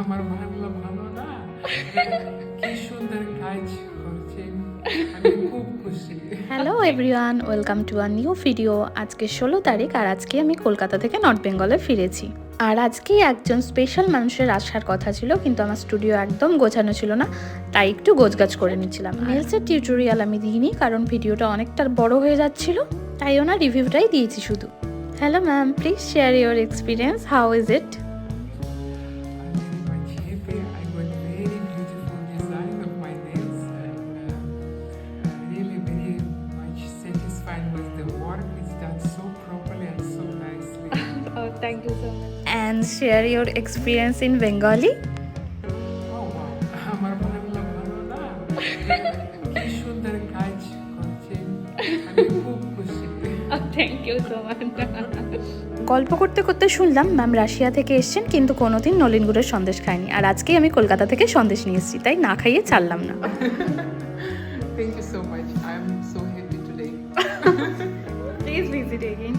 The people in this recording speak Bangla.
আমার বাংলা ভালো না, কি সুন্দর কাজ করছে, আমি খুব খুশি। Hello everyone, welcome to a new video. আজকে 16 তারিখ আর আজকে আমি কলকাতা থেকে নর্থ বেঙ্গলে ফিরেছি। আর আজকে একজন স্পেশাল মানুষের আসার কথা ছিল, কিন্তু আমার স্টুডিও একদম গোছানো ছিল না, তাই একটু গোছগাছ করে নিচ্ছিলাম। নেলসের টিউটোরিয়াল আমি দিইনি, কারণ ভিডিওটা অনেকটা বড় হয়ে যাচ্ছিল, তাই ওনার রিভিউটাই দিয়েছি শুধু। Hello ma'am, please share your experience, how is it? I'm very much happy. I got very beautiful design of my nails and really very much satisfied with the work. It's done so properly and so nicely. Oh, thank you so much. And share your experience in Bengali. Oh wow, আমার বাংলা ভালো না, কি সুন্দর কাজ করছে, আমি খুব খুশি। Oh, thank you so much. গল্প করতে করতে শুনলাম ম্যাম রাশিয়া থেকে এসেছেন, কিন্তু কোনোদিন নলেন গুড়ের সন্দেশ খায়নি। আর আজকেই আমি কলকাতা থেকে সন্দেশ নিয়ে এসেছি, তাই না খাইয়ে ছাড়লাম না। Thank you so much. I'm so happy today. Please visit again.